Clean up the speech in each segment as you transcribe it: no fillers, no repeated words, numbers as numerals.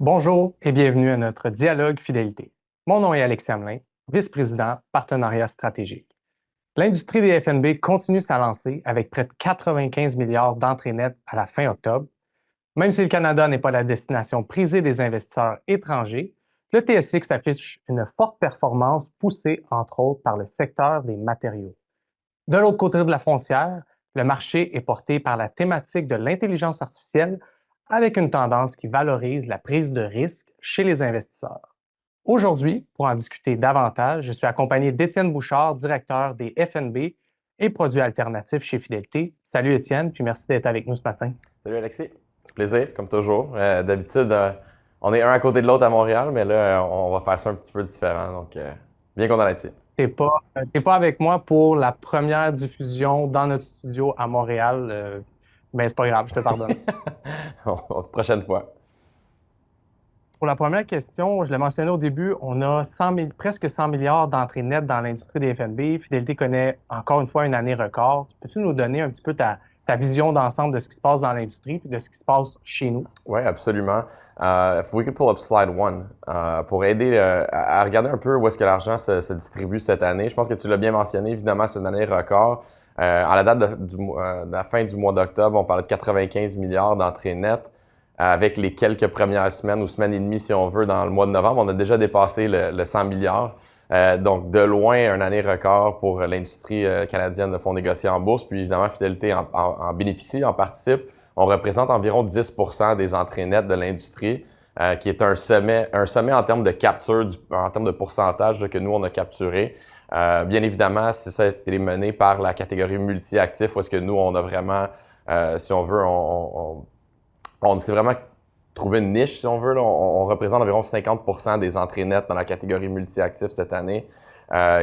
Bonjour et bienvenue à notre Dialogue Fidélité. Mon nom est Alexis Hamelin, vice-président partenariat stratégique. L'industrie des FNB continue sa lancée avec près de 95 milliards d'entrées nettes à la fin octobre. Même si le Canada n'est pas la destination prisée des investisseurs étrangers, le TSX affiche une forte performance poussée entre autres par le secteur des matériaux. De l'autre côté de la frontière, le marché est porté par la thématique de l'intelligence artificielle avec une tendance qui valorise la prise de risque chez les investisseurs. Aujourd'hui, pour en discuter davantage, je suis accompagné d'Étienne Bouchard, directeur des FNB et produits alternatifs chez Fidélité. Salut Étienne, puis merci d'être avec nous ce matin. Salut Alexis, plaisir comme toujours. D'habitude, on est un à côté de l'autre à Montréal, mais là, on va faire ça un petit peu différent. Donc, bien content d'être ici. T'es pas avec moi pour la première diffusion dans notre studio à Montréal, mais c'est pas grave, je te pardonne. Prochaine fois. Pour la première question, je l'ai mentionné au début, on a presque 100 milliards d'entrées nettes dans l'industrie des FNB. Fidélité connaît encore une fois une année record. Peux-tu nous donner un petit peu ta vision d'ensemble de ce qui se passe dans l'industrie et de ce qui se passe chez nous? Oui, absolument. If we could pull up slide one pour aider à regarder un peu où est-ce que l'argent se distribue cette année. Je pense que tu l'as bien mentionné, évidemment, c'est une année record. À la date de la fin du mois d'octobre, on parlait de 95 milliards d'entrées nettes. Avec les quelques premières semaines ou semaines et demie, si on veut, dans le mois de novembre, on a déjà dépassé le 100 milliards. Donc, de loin, une année record pour l'industrie canadienne de fonds négociés en bourse. Puis, évidemment, Fidélité en bénéficie, en participe. On représente environ 10 des entrées nettes de l'industrie, qui est un sommet en termes de capture, en termes de pourcentage que nous, on a capturé. Bien évidemment, ça a été mené par la catégorie multi-actifs, où est-ce que nous, on a vraiment, si on veut, on s'est vraiment trouvé une niche, si on veut. Là. On représente environ 50 des entrées nettes dans la catégorie multi-actifs cette année,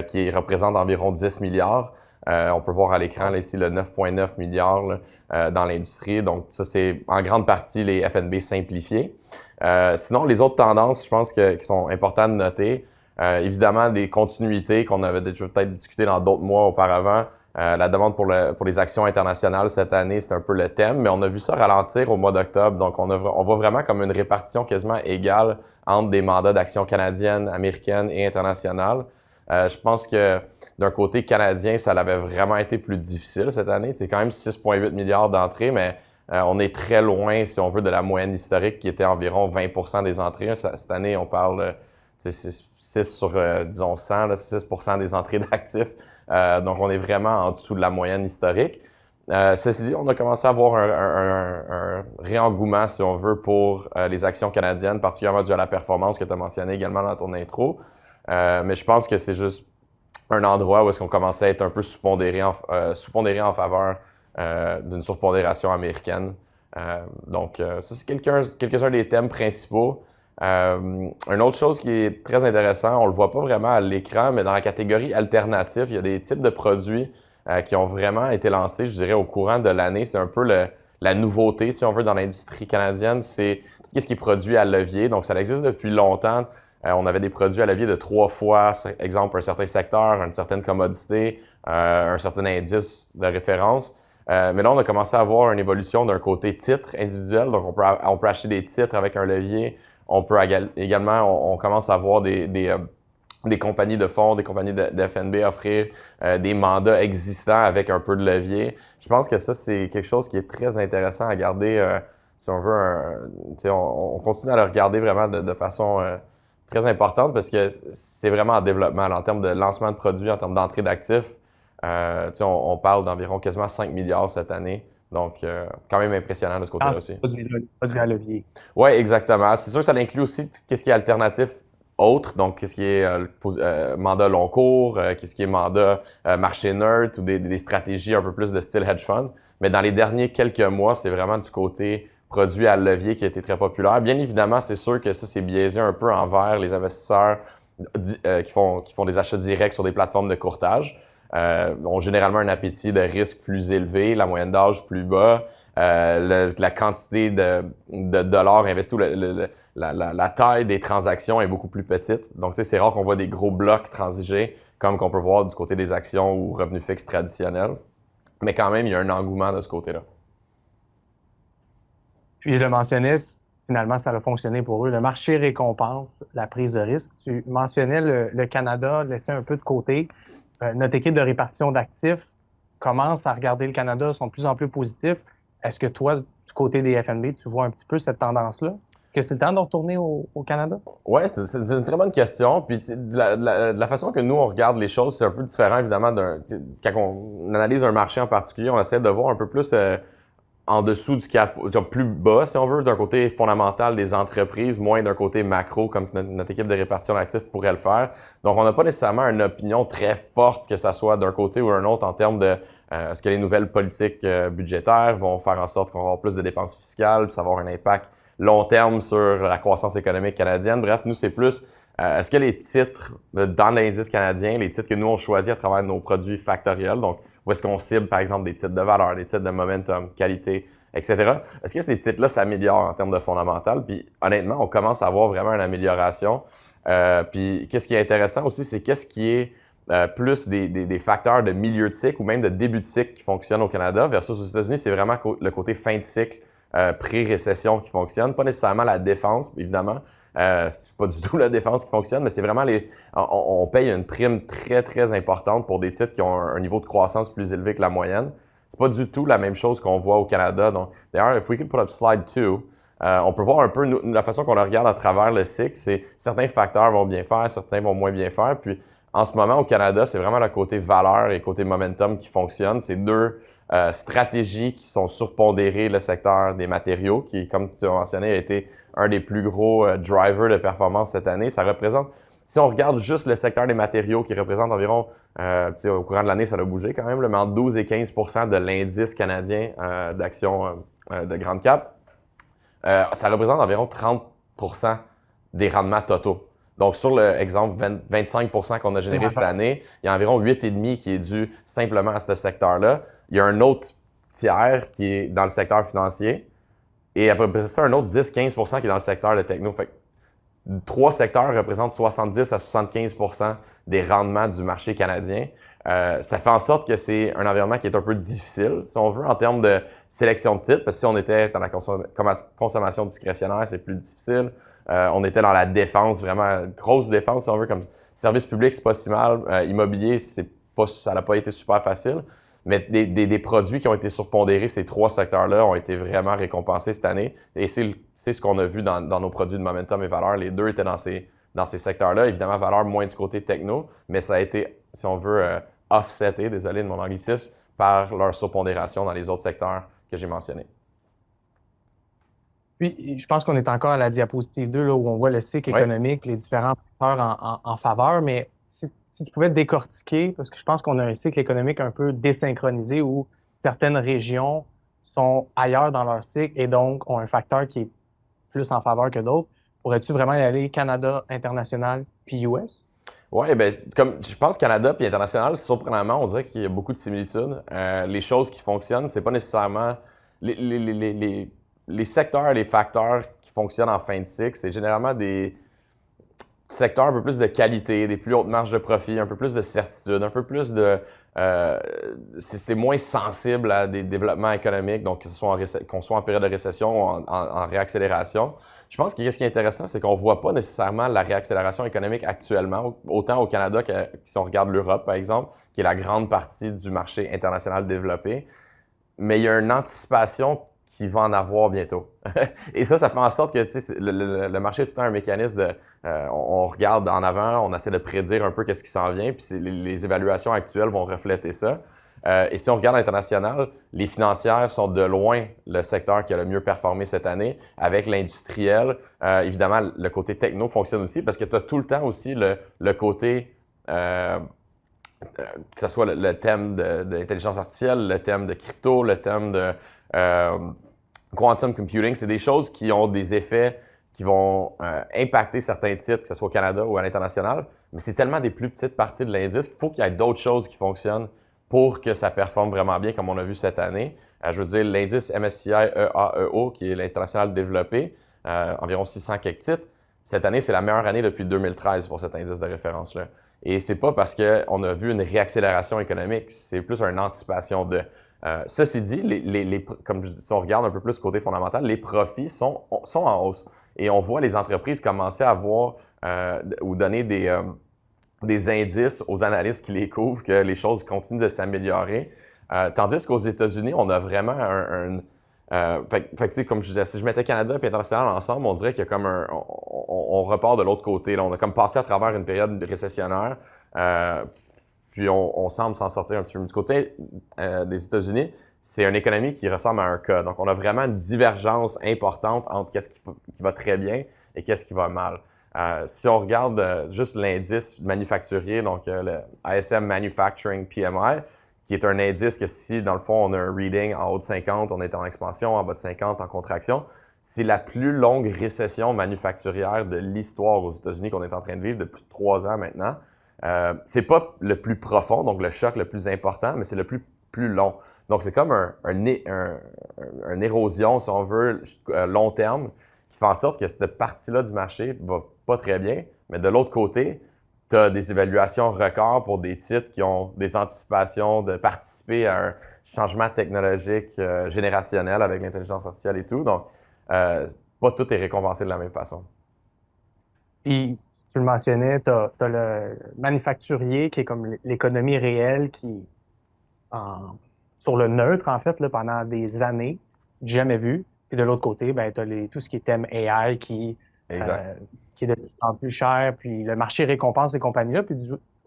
qui représente environ 10 milliards. On peut voir à l'écran là, ici le 9,9 milliards là, dans l'industrie. Donc, ça, c'est en grande partie les FNB simplifiés. Sinon, les autres tendances, je pense qui sont importantes de noter. Évidemment, des continuités qu'on avait déjà peut-être discuté dans d'autres mois auparavant. La demande pour les actions internationales cette année, c'est un peu le thème, mais on a vu ça ralentir au mois d'octobre. Donc, on voit vraiment comme une répartition quasiment égale entre des mandats d'actions canadiennes, américaines et internationales. Je pense que d'un côté canadien, ça avait vraiment été plus difficile cette année. C'est quand même 6,8 milliards d'entrées, mais on est très loin, si on veut, de la moyenne historique qui était environ 20 des entrées. Cette année, on parle 6 sur, disons, 100, là, 6 des entrées d'actifs. Donc, on est vraiment en dessous de la moyenne historique. Ceci dit, on a commencé à avoir un réengouement, si on veut, pour les actions canadiennes, particulièrement dû à la performance que tu as mentionné également dans ton intro. Mais je pense que c'est juste un endroit où est-ce qu'on commençait à être un peu sous-pondéré en faveur d'une surpondération américaine. Donc, ça, c'est quelques-uns des thèmes principaux. Une autre chose qui est très intéressant, on le voit pas vraiment à l'écran, mais dans la catégorie alternative, il y a des types de produits qui ont vraiment été lancés, je dirais, au courant de l'année. C'est un peu la nouveauté, si on veut, dans l'industrie canadienne. C'est tout ce qui est produit à levier. Donc, ça existe depuis longtemps. On avait des produits à levier de 3 fois, exemple, un certain secteur, une certaine commodité, un certain indice de référence. Mais là, on a commencé à avoir une évolution d'un côté titre individuel. Donc, on peut acheter des titres avec un levier. On peut également, on commence à voir des compagnies de fonds, des compagnies de FNB offrir des mandats existants avec un peu de levier. Je pense que ça, c'est quelque chose qui est très intéressant à garder. Si on veut, on continue à le regarder vraiment de façon très importante parce que c'est vraiment en développement là, en termes de lancement de produits, en termes d'entrée d'actifs. On parle d'environ quasiment 5 milliards cette année. Donc, quand même impressionnant de ce côté-là aussi. Produit à levier. Oui, exactement. C'est sûr que ça inclut aussi qu'est-ce qui est alternatif autre, donc qu'est-ce qui est mandat long cours, qu'est-ce qui est mandat marché neutre ou des stratégies un peu plus de style hedge fund. Mais dans les derniers quelques mois, c'est vraiment du côté produit à levier qui a été très populaire. Bien évidemment, c'est sûr que ça, c'est biaisé un peu envers les investisseurs qui font des achats directs sur des plateformes de courtage. Ont généralement un appétit de risque plus élevé, la moyenne d'âge plus bas, la quantité de dollars investis ou la taille des transactions est beaucoup plus petite. Donc, tu sais, c'est rare qu'on voit des gros blocs transiger comme qu'on peut voir du côté des actions ou revenus fixes traditionnels. Mais quand même, il y a un engouement de ce côté-là. Puis je le mentionnais, finalement, ça a fonctionné pour eux. Le marché récompense la prise de risque. Tu mentionnais le Canada, laissé un peu de côté. Notre équipe de répartition d'actifs commence à regarder le Canada, sont de plus en plus positifs. Est-ce que toi, du côté des FNB, tu vois un petit peu cette tendance-là? Que c'est le temps de retourner au Canada? Oui, c'est une très bonne question. Puis de la façon que nous, on regarde les choses, c'est un peu différent, évidemment, quand on analyse un marché en particulier, on essaie de voir un peu plus en dessous du cap, plus bas, si on veut, d'un côté fondamental des entreprises, moins d'un côté macro, comme notre équipe de répartition d'actifs pourrait le faire. Donc, on n'a pas nécessairement une opinion très forte, que ce soit d'un côté ou d'un autre, en termes de est-ce que les nouvelles politiques budgétaires vont faire en sorte qu'on va avoir plus de dépenses fiscales, puis ça va avoir un impact long terme sur la croissance économique canadienne. Bref, nous, c'est plus est-ce que les titres dans l'indice canadien, les titres que nous, on choisit à travers nos produits factoriels, donc où est-ce qu'on cible, par exemple, des titres de valeur, des titres de momentum, qualité, etc. Est-ce que ces titres-là s'améliorent en termes de fondamental? Puis honnêtement, on commence à avoir vraiment une amélioration. Puis qu'est-ce qui est intéressant aussi, c'est qu'est-ce qui est plus des facteurs de milieu de cycle ou même de début de cycle qui fonctionnent au Canada versus aux États-Unis, c'est vraiment le côté fin de cycle, pré-récession qui fonctionne. Pas nécessairement la défense, évidemment. C'est pas du tout la défense qui fonctionne, mais c'est vraiment on paye une prime très, très importante pour des titres qui ont un niveau de croissance plus élevé que la moyenne. C'est pas du tout la même chose qu'on voit au Canada. Donc, d'ailleurs, if we could put up slide 2, on peut voir un peu la façon qu'on le regarde à travers le cycle. C'est certains facteurs vont bien faire, certains vont moins bien faire. Puis, en ce moment, au Canada, c'est vraiment le côté valeur et le côté momentum qui fonctionnent. C'est deux stratégies qui sont surpondérées le secteur des matériaux, qui, comme tu as mentionné, a été un des plus gros drivers de performance cette année. Ça représente, si on regarde juste le secteur des matériaux, qui représente environ, au courant de l'année, ça a bougé quand même, mais entre 12 et 15 de l'indice canadien d'actions de grande cap, ça représente environ 30 des rendements totaux. Donc, sur l'exemple 25 qu'on a généré cette année, il y a environ 8,5 qui est dû simplement à ce secteur-là. Il y a un autre tiers qui est dans le secteur financier et après ça, un autre 10-15 qui est dans le secteur de techno. Fait que 3 secteurs représentent 70 à 75 des rendements du marché canadien. Ça fait en sorte que c'est un environnement qui est un peu difficile, si on veut, en termes de sélection de titres, parce que si on était dans la consommation discrétionnaire, c'est plus difficile. On était dans la défense, vraiment grosse défense, si on veut, comme service public, c'est pas si mal. Immobilier, ça n'a pas été super facile. Mais des produits qui ont été surpondérés, ces 3 secteurs-là ont été vraiment récompensés cette année. Et c'est ce qu'on a vu dans nos produits de momentum et valeur. Les deux étaient dans ces secteurs-là. Évidemment, valeur moins du côté techno, mais ça a été, si on veut, offseté, désolé de mon anglicisme, par leur surpondération dans les autres secteurs que j'ai mentionnés. Puis, je pense qu'on est encore à la diapositive 2, là, où on voit le cycle économique, les différents facteurs en faveur, mais si tu pouvais décortiquer, parce que je pense qu'on a un cycle économique un peu désynchronisé où certaines régions sont ailleurs dans leur cycle et donc ont un facteur qui est plus en faveur que d'autres. Pourrais-tu vraiment y aller Canada, international, puis US? Oui, bien, comme je pense Canada puis international, surprenamment, on dirait qu'il y a beaucoup de similitudes. Les choses qui fonctionnent, c'est pas nécessairement les secteurs, les facteurs qui fonctionnent en fin de cycle, c'est généralement des secteurs un peu plus de qualité, des plus hautes marges de profit, un peu plus de certitude, un peu plus de... c'est moins sensible à des développements économiques, donc qu'on soit en période de récession ou en réaccélération. Je pense que ce qui est intéressant, c'est qu'on ne voit pas nécessairement la réaccélération économique actuellement, autant au Canada que si on regarde l'Europe, par exemple, qui est la grande partie du marché international développé. Mais il y a une anticipation qu'il va en avoir bientôt. Et ça fait en sorte que le marché est tout le temps un mécanisme de... on regarde en avant, on essaie de prédire un peu qu'est-ce qui s'en vient, puis les évaluations actuelles vont refléter ça. Et si on regarde l'international, les financières sont de loin le secteur qui a le mieux performé cette année. Avec l'industriel, évidemment, le côté techno fonctionne aussi parce que tu as tout le temps aussi le côté, que ce soit le thème de l'intelligence artificielle, le thème de crypto, le thème de quantum computing. C'est des choses qui ont des effets qui vont impacter certains titres, que ce soit au Canada ou à l'international. Mais c'est tellement des plus petites parties de l'indice qu'il faut qu'il y ait d'autres choses qui fonctionnent pour que ça performe vraiment bien, comme on a vu cette année. Je veux dire, l'indice MSCI EAEO, qui est l'international développé, environ 600 quelques titres. Cette année, c'est la meilleure année depuis 2013 pour cet indice de référence-là. Et c'est pas parce qu'on a vu une réaccélération économique, c'est plus une anticipation de. Ceci dit, comme je dis, si on regarde un peu plus côté fondamental, les profits sont en hausse. Et on voit les entreprises commencer à avoir ou donner des indices aux analystes qui les couvrent que les choses continuent de s'améliorer. Tandis qu'aux États-Unis, on a vraiment comme je disais, si je mettais Canada et international ensemble, on dirait qu'il y a comme on repart de l'autre côté. Là. On a comme passé à travers une période récessionnaire, puis on semble s'en sortir un petit peu. Du côté des États-Unis, c'est une économie qui ressemble à un cas. Donc, on a vraiment une divergence importante entre qu'est-ce qui va très bien et qu'est-ce qui va mal. Si on regarde juste l'indice manufacturier, donc le ISM Manufacturing PMI, qui est un indice que si, dans le fond, on a un reading en haut de 50, on est en expansion, en bas de 50, en contraction, c'est la plus longue récession manufacturière de l'histoire aux États-Unis qu'on est en train de vivre depuis 3 ans maintenant. C'est pas le plus profond, donc le choc le plus important, mais c'est le plus long. Donc, c'est comme une érosion, si on veut, long terme, qui fait en sorte que cette partie-là du marché va pas très bien, mais de l'autre côté, tu as des évaluations records pour des titres qui ont des anticipations de participer à un changement technologique générationnel avec l'intelligence artificielle et tout. Donc, pas tout est récompensé de la même façon. Puis, tu le mentionnais, tu as le manufacturier qui est comme l'économie réelle qui sur le neutre, en fait, là, pendant des années, jamais vu. Puis de l'autre côté, ben, tu as tout ce qui est thème AI qui est de plus en plus cher. Puis le marché récompense ces compagnies-là. Puis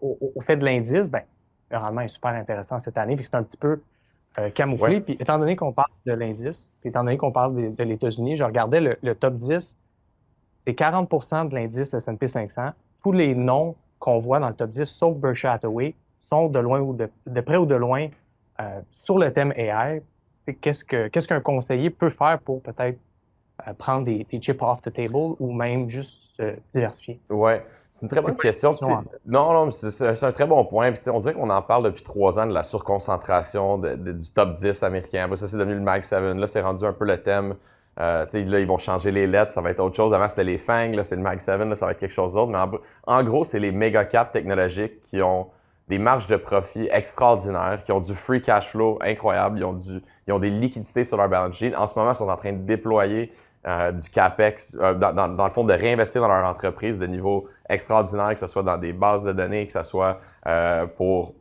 au fait de l'indice, ben, le rendement est super intéressant cette année. Puis c'est un petit peu camouflé. Ouais. Puis étant donné qu'on parle de l'indice, puis étant donné qu'on parle de l'États-Unis, je regardais le top 10, c'est 40 de l'indice S&P 500. Tous les noms qu'on voit dans le top 10, sauf Berkshire Hathaway, sont de loin ou de près ou de loin sur le thème AI. Qu'est-ce qu'un conseiller peut faire pour peut-être prendre des chips off the table ou même juste se diversifier? Oui, c'est une très bonne question. Non, c'est un très bon point. Puis, on dirait qu'on en parle depuis 3 ans de la surconcentration du top 10 américain. Ça, c'est devenu le Mag 7. Là, c'est rendu un peu le thème. Là, ils vont changer les lettres, ça va être autre chose. Avant, c'était les FANG, là, c'est le Mag 7, là, ça va être quelque chose d'autre. Mais en gros, c'est les méga caps technologiques qui ont des marges de profit extraordinaires, qui ont du free cash flow incroyable, ils ont des liquidités sur leur balance sheet. En ce moment, ils sont en train de déployer du CAPEX, dans le fond, de réinvestir dans leur entreprise de niveau extraordinaire, que ce soit dans des bases de données, que ce soit pour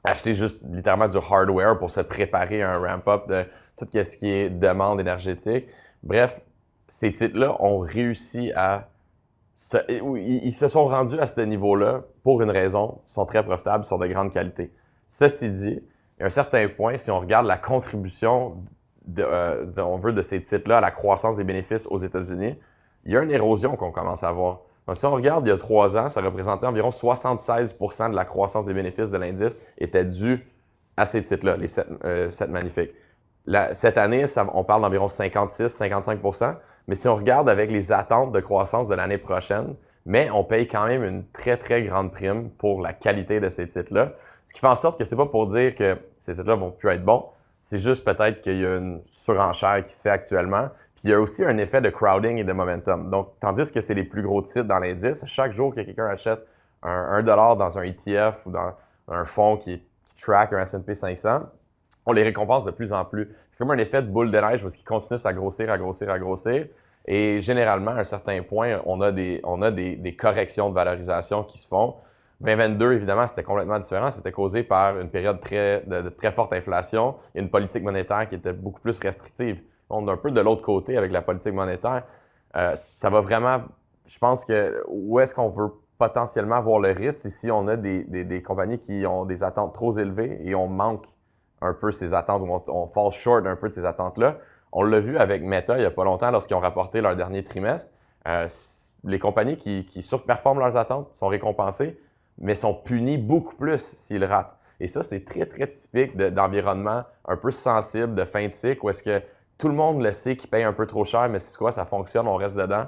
acheter juste littéralement du hardware pour se préparer à un ramp-up de tout ce qui est demande énergétique. Bref, ces titres-là ont réussi ils se sont rendus à ce niveau-là pour une raison, sont très profitables, sont de grande qualité. Ceci dit, à un certain point, si on regarde la contribution de ces titres-là à la croissance des bénéfices aux États-Unis, il y a une érosion qu'on commence à voir. Donc, si on regarde il y a 3 ans, ça représentait environ 76 de la croissance des bénéfices de l'indice était due à ces titres-là, les 7 magnifiques. Cette année, on parle d'environ 56-55 %, mais si on regarde avec les attentes de croissance de l'année prochaine, mais on paye quand même une très, très grande prime pour la qualité de ces titres-là. Ce qui fait en sorte que c'est pas pour dire que ces titres-là vont plus être bons, c'est juste peut-être qu'il y a une surenchère qui se fait actuellement. Puis il y a aussi un effet de crowding et de momentum. Donc, tandis que c'est les plus gros titres dans l'indice, chaque jour que quelqu'un achète un dollar dans un ETF ou dans un fonds qui track un S&P 500, on les récompense de plus en plus. C'est comme un effet de boule de neige parce qu'ils continuent à grossir, à grossir, à grossir. Et généralement, à un certain point, on a des corrections de valorisation qui se font. 2022, évidemment, c'était complètement différent. C'était causé par une période de très forte inflation et une politique monétaire qui était beaucoup plus restrictive. On est un peu de l'autre côté avec la politique monétaire. Ça va vraiment... Je pense que où est-ce qu'on veut potentiellement voir le risque, c'est si on a des compagnies qui ont des attentes trop élevées et on manque un peu ces attentes, ou on fall short un peu de ces attentes-là. On l'a vu avec Meta il n'y a pas longtemps lorsqu'ils ont rapporté leur dernier trimestre. Les compagnies qui surperforment leurs attentes sont récompensées, mais sont punies beaucoup plus s'ils ratent. Et ça, c'est très, très typique d'environnement un peu sensible, de fin de cycle, où est-ce que tout le monde le sait qu'ils payent un peu trop cher, mais c'est quoi, ça fonctionne, on reste dedans.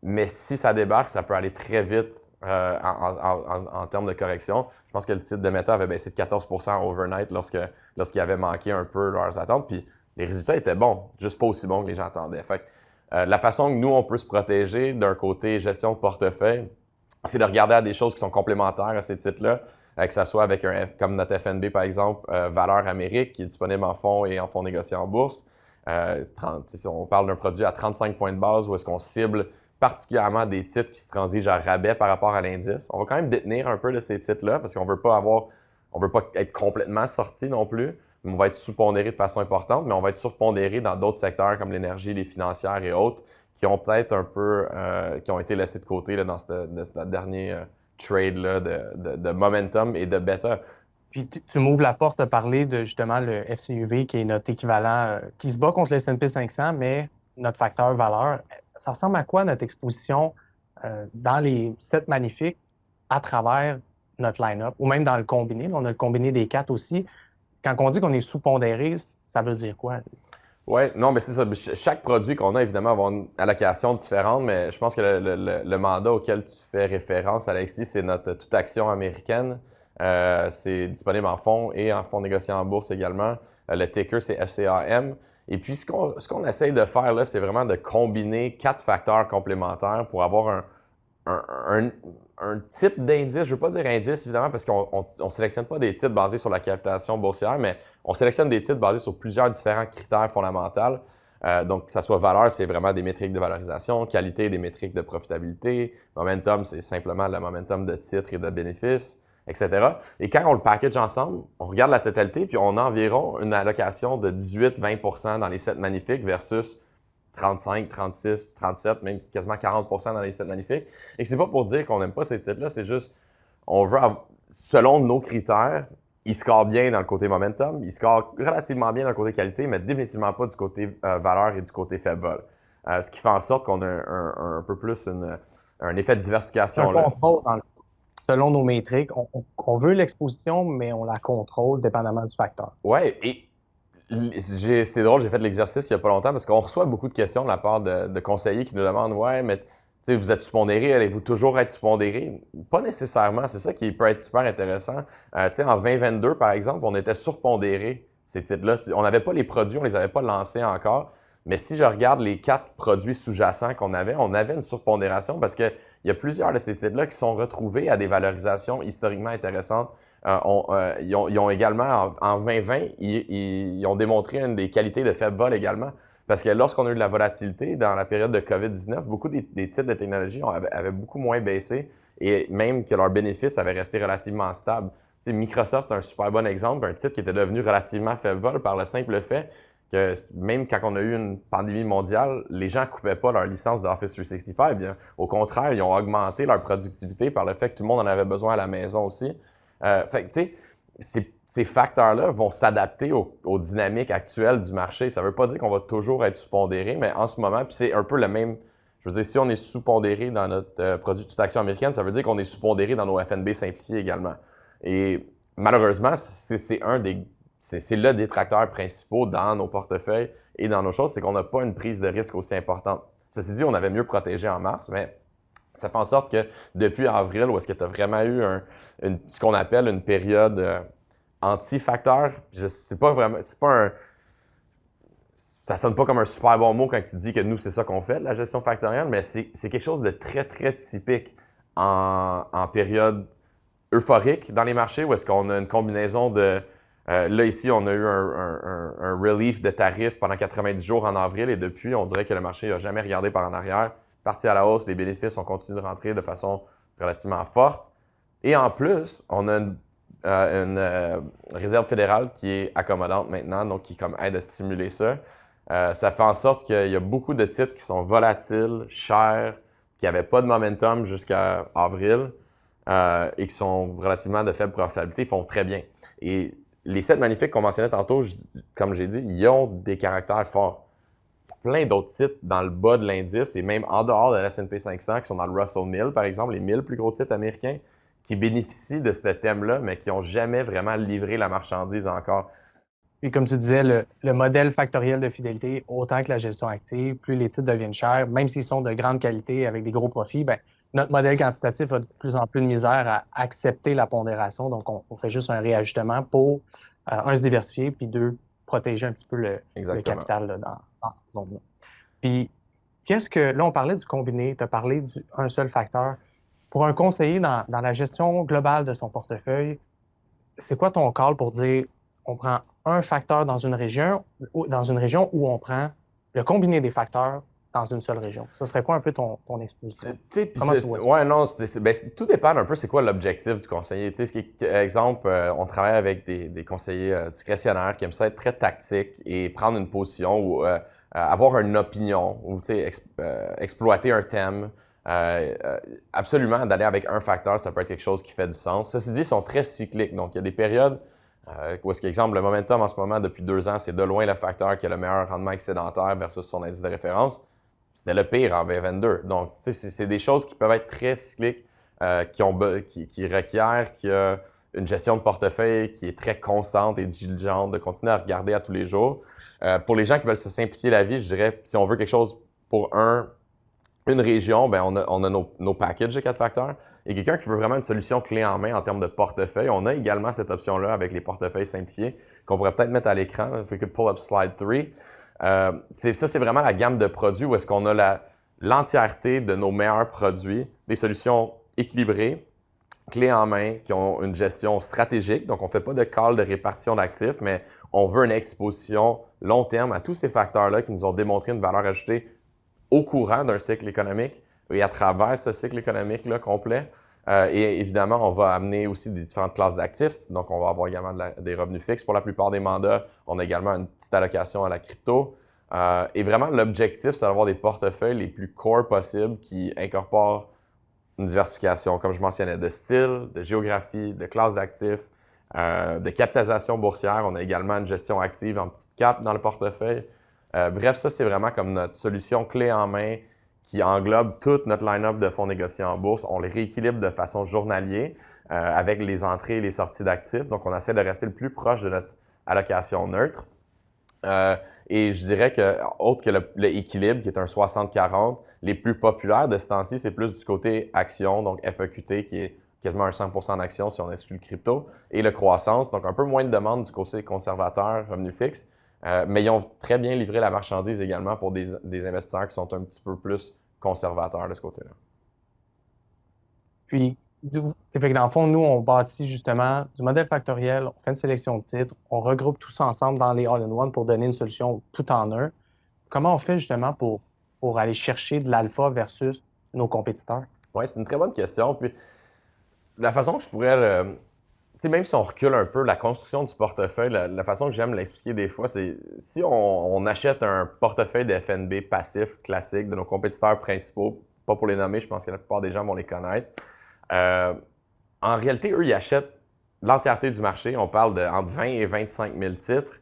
Mais si ça débarque, ça peut aller très vite en termes de correction. Je pense que le titre de Meta avait baissé de 14 % overnight lorsqu'il avait manqué un peu leurs attentes. Puis les résultats étaient bons, juste pas aussi bons que les gens attendaient. Fait que, la façon que nous, on peut se protéger d'un côté gestion de portefeuille, c'est de regarder à des choses qui sont complémentaires à ces titres-là, que ce soit avec comme notre FNB, par exemple, Valeur Amérique, qui est disponible en fonds et en fonds négociés en bourse. Si on parle d'un produit à 35 points de base, où est-ce qu'on cible particulièrement des titres qui se transigent à rabais par rapport à l'indice. On va quand même détenir un peu de ces titres-là, parce qu'on veut pas être complètement sorti non plus, mais on va être sous-pondéré de façon importante, mais on va être surpondéré dans d'autres secteurs comme l'énergie, les financières et autres, qui ont peut-être un peu, qui ont été laissés de côté là, dans ce dernier trade là, de momentum et de beta. Puis tu m'ouvres la porte à parler de justement le FCUV, qui est notre équivalent, qui se bat contre le S&P 500, mais notre facteur valeur. Ça ressemble à quoi notre exposition dans les 7 magnifiques à travers notre line-up, ou même dans le combiné? On a le combiné des 4 aussi. Quand on dit qu'on est sous-pondéré, ça veut dire quoi? Oui, non, mais c'est ça. Chaque produit qu'on a, évidemment, va avoir une allocation différente, mais je pense que le mandat auquel tu fais référence, Alexis, c'est notre toute action américaine. C'est disponible en fonds et en fonds négociés en bourse également. Le ticker, c'est FCAM. Et puis, ce qu'on essaye de faire là, c'est vraiment de combiner 4 facteurs complémentaires pour avoir un type d'indice. Je ne veux pas dire indice, évidemment, parce qu'on ne sélectionne pas des titres basés sur la capitalisation boursière, mais on sélectionne des titres basés sur plusieurs différents critères fondamentaux. Donc, que ce soit valeur, c'est vraiment des métriques de valorisation, qualité, des métriques de profitabilité, momentum, c'est simplement le momentum de titres et de bénéfices, etc. Et quand on le package ensemble, on regarde la totalité, puis on a environ une allocation de 18-20 % dans les 7 magnifiques versus 35, 36, 37, même quasiment 40 % dans les 7 magnifiques. Et c'est pas pour dire qu'on n'aime pas ces titres-là, c'est juste, on veut, selon nos critères, ils scorent bien dans le côté momentum, ils scorent relativement bien dans le côté qualité, mais définitivement pas du côté valeur et du côté faible vol. Ce qui fait en sorte qu'on a un peu plus un effet de diversification. Un contrôle selon nos métriques. On veut l'exposition, mais on la contrôle dépendamment du facteur. Oui, et c'est drôle, j'ai fait l'exercice il n'y a pas longtemps parce qu'on reçoit beaucoup de questions de la part de conseillers qui nous demandent ouais, mais vous êtes sous-pondéré, allez-vous toujours être sous-pondéré? Pas nécessairement, c'est ça qui peut être super intéressant. En 2022, par exemple, on était surpondéré, ces titres-là. On n'avait pas les produits, on ne les avait pas lancés encore. Mais si je regarde les 4 produits sous-jacents qu'on avait, on avait une surpondération parce qu'il y a plusieurs de ces titres-là qui sont retrouvés à des valorisations historiquement intéressantes. Ils ont également, en 2020, ils ont démontré une des qualités de faible vol également. Parce que lorsqu'on a eu de la volatilité dans la période de COVID-19, beaucoup des titres de technologie avaient beaucoup moins baissé et même que leurs bénéfices avaient resté relativement stables. Tu sais, Microsoft est un super bon exemple, un titre qui était devenu relativement faible vol par le simple fait que même quand on a eu une pandémie mondiale, les gens ne coupaient pas leur licence d'Office 365. Bien, au contraire, ils ont augmenté leur productivité par le fait que tout le monde en avait besoin à la maison aussi. Fait que, tu sais, ces facteurs-là vont s'adapter aux dynamiques actuelles du marché. Ça ne veut pas dire qu'on va toujours être sous-pondéré, mais en ce moment, puis c'est un peu le même. Je veux dire, si on est sous-pondéré dans notre produit toute action américaine, ça veut dire qu'on est sous-pondéré dans nos FNB simplifiés également. Et malheureusement, c'est le détracteur principal dans nos portefeuilles et dans nos choses, c'est qu'on n'a pas une prise de risque aussi importante. Ceci dit, on avait mieux protégé en mars, mais ça fait en sorte que depuis avril, où est-ce que tu as vraiment eu ce qu'on appelle une période anti-facteur, je sais pas vraiment, c'est pas un. Ça sonne pas comme un super bon mot quand tu dis que nous, c'est ça qu'on fait, la gestion factorielle, mais c'est quelque chose de très, très typique en période euphorique dans les marchés, où est-ce qu'on a une combinaison de. Là, ici, on a eu un relief de tarifs pendant 90 jours en avril, et depuis, on dirait que le marché n'a jamais regardé par en arrière. Parti à la hausse, les bénéfices ont continué de rentrer de façon relativement forte. Et en plus, on a une réserve fédérale qui est accommodante maintenant, donc qui comme aide à stimuler ça. Ça fait en sorte qu'il y a beaucoup de titres qui sont volatiles, chers, qui n'avaient pas de momentum jusqu'à avril et qui sont relativement de faible profitabilité, font très bien. Et les 7 magnifiques qu'on mentionnait tantôt, comme j'ai dit, ils ont des caractères forts. Plein d'autres titres dans le bas de l'indice et même en dehors de l'S&P 500 qui sont dans le Russell 1000, par exemple, les 1000 plus gros titres américains qui bénéficient de ce thème-là, mais qui n'ont jamais vraiment livré la marchandise encore. Puis comme tu disais, le modèle factoriel de fidélité, autant que la gestion active, plus les titres deviennent chers, même s'ils sont de grande qualité avec des gros profits, bien, notre modèle quantitatif a de plus en plus de misère à accepter la pondération. Donc, on fait juste un réajustement pour, un, se diversifier, puis deux, protéger un petit peu le capital là, dans ce monde-là. Puis, là, on parlait du combiné, tu as parlé d'un seul facteur. Pour un conseiller dans la gestion globale de son portefeuille, c'est quoi ton call pour dire on prend un facteur dans une région ou on prend le combiné des facteurs dans une seule région? Ça serait quoi un peu ton exposition? Comment tu vois ça? Ouais, non, tout dépend un peu c'est quoi l'objectif du conseiller. Tu sais, exemple, on travaille avec des conseillers discrétionnaires qui aiment ça être très tactique et prendre une position ou avoir une opinion ou tu sais, exploiter un thème. Absolument, d'aller avec un facteur, ça peut être quelque chose qui fait du sens. Ceci dit, ils sont très cycliques. Donc, il y a des périodes où est-ce qu'exemple, le momentum en ce moment, depuis 2 ans, c'est de loin le facteur qui a le meilleur rendement excédentaire versus son indice de référence. C'était le pire en 2022. Donc, tu sais, c'est des choses qui peuvent être très cycliques, qui requièrent qu'il y a une gestion de portefeuille qui est très constante et diligente, de continuer à regarder à tous les jours. Pour les gens qui veulent se simplifier la vie, je dirais, si on veut quelque chose pour une région, bien, on a nos packages de 4 facteurs. Et quelqu'un qui veut vraiment une solution clé en main en termes de portefeuille, on a également cette option-là avec les portefeuilles simplifiés qu'on pourrait peut-être mettre à l'écran. If we could pull up slide 3. Ça, c'est vraiment la gamme de produits où est-ce qu'on a l'entièreté de nos meilleurs produits, des solutions équilibrées, clés en main, qui ont une gestion stratégique. Donc, on ne fait pas de call de répartition d'actifs, mais on veut une exposition long terme à tous ces facteurs-là qui nous ont démontré une valeur ajoutée au courant d'un cycle économique et à travers ce cycle économique-là complet. Et évidemment, on va amener aussi des différentes classes d'actifs. Donc, on va avoir également des revenus fixes pour la plupart des mandats. On a également une petite allocation à la crypto. Et vraiment, l'objectif, c'est d'avoir des portefeuilles les plus core possibles qui incorporent une diversification, comme je mentionnais, de style, de géographie, de classe d'actifs, de capitalisation boursière. On a également une gestion active en petite cap dans le portefeuille. Bref, ça, c'est vraiment comme notre solution clé en main qui englobe toute notre line-up de fonds négociés en bourse. On les rééquilibre de façon journalière avec les entrées et les sorties d'actifs. Donc, on essaie de rester le plus proche de notre allocation neutre. Et je dirais que, autre que le équilibre, qui est un 60-40, les plus populaires de ce temps-ci, c'est plus du côté action, donc FEQT, qui est quasiment un 100% d'actions si on exclut le crypto, et le croissance, donc un peu moins de demande du côté conservateur, revenu fixe. Mais ils ont très bien livré la marchandise également pour des investisseurs qui sont un petit peu plus conservateurs de ce côté-là. Puis, fait que dans le fond, nous, on bâtit justement du modèle factoriel, on fait une sélection de titres, on regroupe tout ça ensemble dans les all-in-one pour donner une solution tout en un. Comment on fait justement pour aller chercher de l'alpha versus nos compétiteurs? Oui, c'est une très bonne question. Puis, la façon que je pourrais tu sais, même si on recule un peu la construction du portefeuille, la façon que j'aime l'expliquer des fois, c'est si on achète un portefeuille de FNB passif classique de nos compétiteurs principaux, pas pour les nommer, je pense que la plupart des gens vont les connaître. En réalité, eux, ils achètent l'entièreté du marché. On parle de entre 20 et 25 000 titres.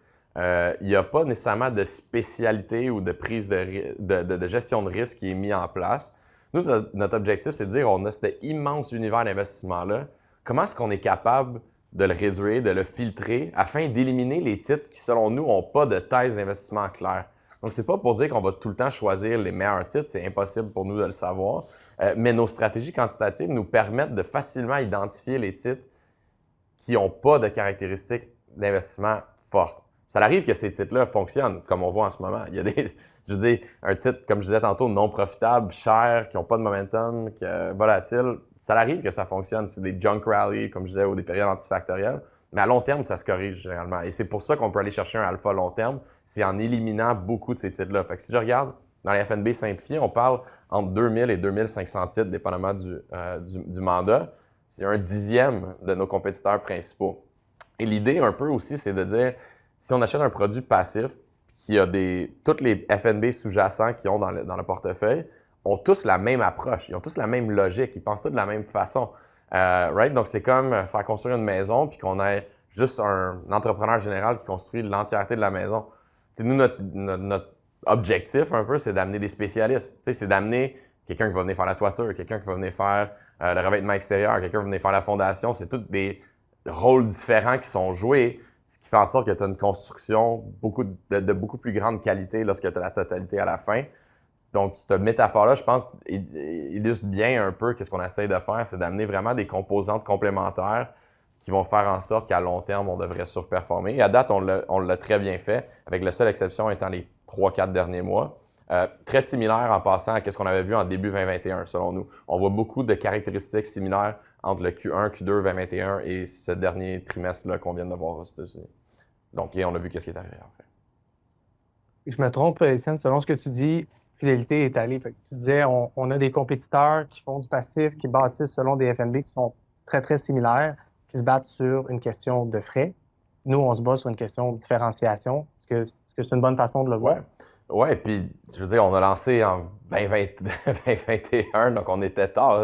Il n'y a pas nécessairement de spécialité ou de prise de gestion de risque qui est mis en place. Nous, notre objectif, c'est de dire on a cet immense univers d'investissement-là. Comment est-ce qu'on est capable de le réduire, de le filtrer afin d'éliminer les titres qui, selon nous, n'ont pas de thèse d'investissement claire? Donc, c'est pas pour dire qu'on va tout le temps choisir les meilleurs titres, c'est impossible pour nous de le savoir, mais nos stratégies quantitatives nous permettent de facilement identifier les titres qui n'ont pas de caractéristiques d'investissement fortes. Ça arrive que ces titres-là fonctionnent, comme on voit en ce moment. Il y a je veux dire, un titre, comme je disais tantôt, non profitable, cher, qui n'ont pas de momentum, volatile, ça arrive que ça fonctionne. C'est des junk rally, comme je disais, ou des périodes antifactorielles. Mais à long terme, ça se corrige généralement. Et c'est pour ça qu'on peut aller chercher un alpha long terme, c'est en éliminant beaucoup de ces titres-là. Fait que si je regarde dans les FNB simplifiés, on parle entre 2000 et 2500 titres, dépendamment du mandat. C'est un dixième de nos compétiteurs principaux. Et l'idée un peu aussi, c'est de dire, si on achète un produit passif qui a tous les FNB sous-jacents qu'ils ont dans le portefeuille, ont tous la même approche, ils ont tous la même logique, ils pensent tous de la même façon. Right? Donc, c'est comme faire construire une maison puis qu'on ait juste un entrepreneur général qui construit l'entièreté de la maison. T'sais, nous, notre objectif un peu, c'est d'amener des spécialistes. C'est d'amener quelqu'un qui va venir faire la toiture, quelqu'un qui va venir faire le revêtement extérieur, quelqu'un qui va venir faire la fondation. C'est tous des rôles différents qui sont joués, ce qui fait en sorte que tu as une construction de beaucoup plus grande qualité lorsque tu as la totalité à la fin. Donc, cette métaphore-là, je pense, illustre bien un peu ce qu'on essaye de faire, c'est d'amener vraiment des composantes complémentaires qui vont faire en sorte qu'à long terme, on devrait surperformer. Et à date, on l'a très bien fait, avec la seule exception étant les 3-4 derniers mois. Très similaire en passant à ce qu'on avait vu en début 2021, selon nous. On voit beaucoup de caractéristiques similaires entre le Q1, Q2 2021 et ce dernier trimestre-là qu'on vient de voir aux États-Unis. Donc, et on a vu qu'est-ce qui est arrivé après. Je me trompe, Étienne, selon ce que tu dis, Fidélité est allée. Fait que tu disais, on a des compétiteurs qui font du passif, qui bâtissent selon des FNB qui sont très, très similaires, qui se battent sur une question de frais. Nous, on se bat sur une question de différenciation. Est-ce que c'est une bonne façon de le voir? Ouais, puis je veux dire, on a lancé en 2021, donc on était tard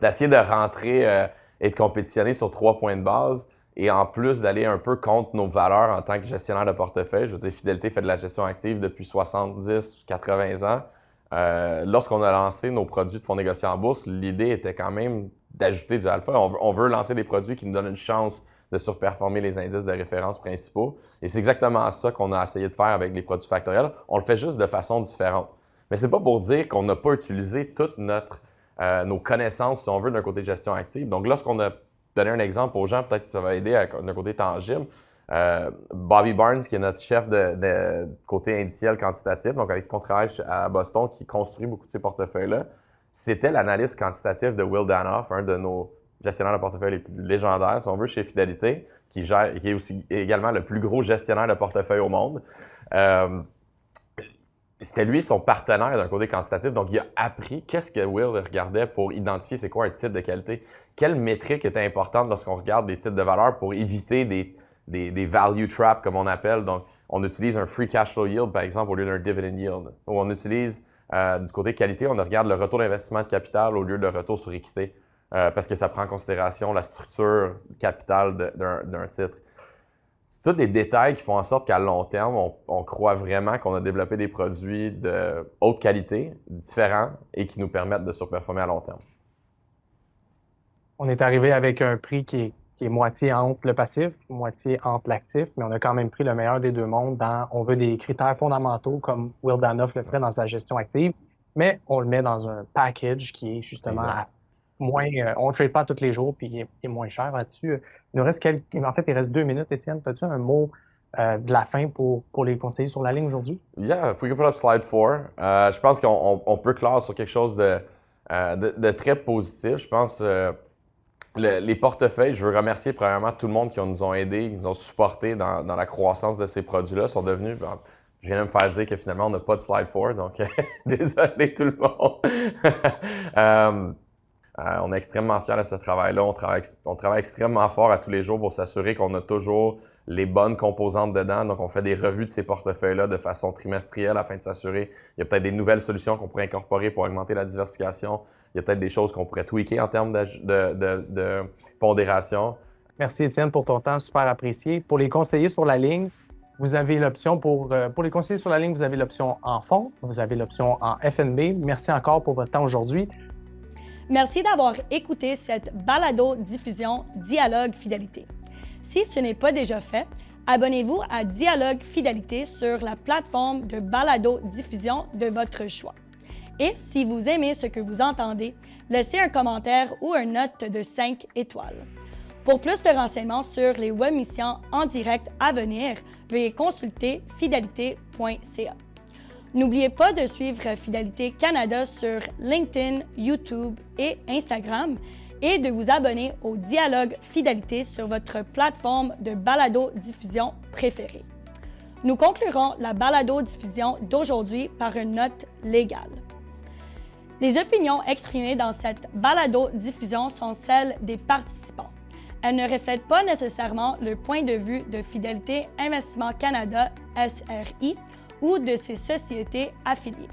d'essayer de rentrer et de compétitionner sur 3 points de base et en plus d'aller un peu contre nos valeurs en tant que gestionnaire de portefeuille. Je veux dire, Fidélité fait de la gestion active depuis 70, 80 ans. Lorsqu'on a lancé nos produits de fonds négociés en bourse, l'idée était quand même d'ajouter du alpha. On veut lancer des produits qui nous donnent une chance de surperformer les indices de référence principaux. Et c'est exactement ça qu'on a essayé de faire avec les produits factoriels. On le fait juste de façon différente. Mais c'est pas pour dire qu'on n'a pas utilisé toutes nos connaissances, si on veut, d'un côté gestion active. Donc, lorsqu'on a donné un exemple aux gens, peut-être que ça va aider d'un côté tangible. Bobby Barnes, qui est notre chef de côté indiciel quantitatif, donc avec qui on travaille à Boston, qui construit beaucoup de ces portefeuilles-là, c'était l'analyste quantitatif de Will Danoff, un de nos gestionnaire de portefeuille les plus légendaires, si on veut, chez Fidélité, qui est aussi également le plus gros gestionnaire de portefeuille au monde. C'était lui son partenaire d'un côté quantitatif, donc il a appris qu'est-ce que Will regardait pour identifier c'est quoi un titre de qualité, quelle métrique était importante lorsqu'on regarde des titres de valeur pour éviter des value traps, comme on appelle. Donc, on utilise un free cash flow yield, par exemple, au lieu d'un dividend yield. Ou on utilise, du côté qualité, on regarde le retour d'investissement de capital au lieu de retour sur équité. Parce que ça prend en considération la structure capitale d'un titre. C'est tous des détails qui font en sorte qu'à long terme, on croit vraiment qu'on a développé des produits de haute qualité, différents et qui nous permettent de surperformer à long terme. On est arrivé avec un prix qui est moitié entre le passif, moitié entre l'actif, mais on a quand même pris le meilleur des deux mondes on veut des critères fondamentaux comme Will Danoff le ferait dans sa gestion active, mais on le met dans un package qui est justement moins, on ne trade pas tous les jours, puis il est moins cher là-dessus. Il nous reste en fait, il reste 2 minutes, Étienne. As-tu un mot de la fin pour les conseillers sur la ligne aujourd'hui? Yeah, if we can put up slide 4. Je pense qu'on peut clore sur quelque chose de très positif. Je pense les portefeuilles, je veux remercier premièrement tout le monde qui nous ont aidés, qui nous ont supportés dans la croissance de ces produits-là. Sont devenus, je viens de me faire dire que finalement, on n'a pas de slide 4, donc désolé tout le monde. On est extrêmement fiers de ce travail-là. On travaille extrêmement fort à tous les jours pour s'assurer qu'on a toujours les bonnes composantes dedans. Donc, on fait des revues de ces portefeuilles-là de façon trimestrielle afin de s'assurer. Il y a peut-être des nouvelles solutions qu'on pourrait incorporer pour augmenter la diversification. Il y a peut-être des choses qu'on pourrait tweaker en termes de pondération. Merci, Étienne, pour ton temps super apprécié. Pour les conseillers sur la ligne, vous avez l'option pour les conseillers sur la ligne, vous avez l'option en fonds, vous avez l'option en FNB. Merci encore pour votre temps aujourd'hui. Merci d'avoir écouté cette balado-diffusion Dialogue Fidélité. Si ce n'est pas déjà fait, abonnez-vous à Dialogue Fidélité sur la plateforme de balado-diffusion de votre choix. Et si vous aimez ce que vous entendez, laissez un commentaire ou une note de 5 étoiles. Pour plus de renseignements sur les webmissions en direct à venir, veuillez consulter fidélité.ca. N'oubliez pas de suivre Fidélité Canada sur LinkedIn, YouTube et Instagram et de vous abonner au Dialogue Fidélité sur votre plateforme de balado-diffusion préférée. Nous conclurons la balado-diffusion d'aujourd'hui par une note légale. Les opinions exprimées dans cette balado-diffusion sont celles des participants. Elles ne reflètent pas nécessairement le point de vue de Fidélité Investissement Canada, SRI, ou de ses sociétés affiliées.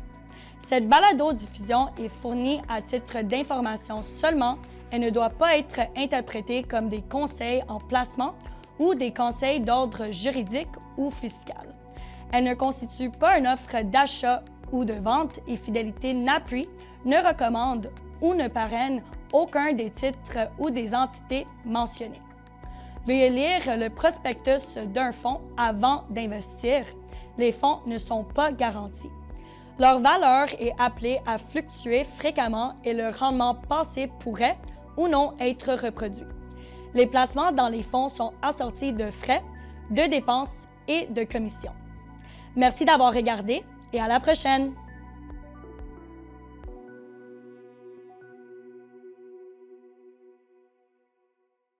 Cette balado-diffusion est fournie à titre d'information seulement et ne doit pas être interprétée comme des conseils en placement ou des conseils d'ordre juridique ou fiscal. Elle ne constitue pas une offre d'achat ou de vente et Fidélité n'appuie, ne recommande ou ne parraine aucun des titres ou des entités mentionnées. Veuillez lire le prospectus d'un fonds avant d'investir. Les fonds ne sont pas garantis. Leur valeur est appelée à fluctuer fréquemment et le rendement passé pourrait ou non être reproduit. Les placements dans les fonds sont assortis de frais, de dépenses et de commissions. Merci d'avoir regardé et à la prochaine!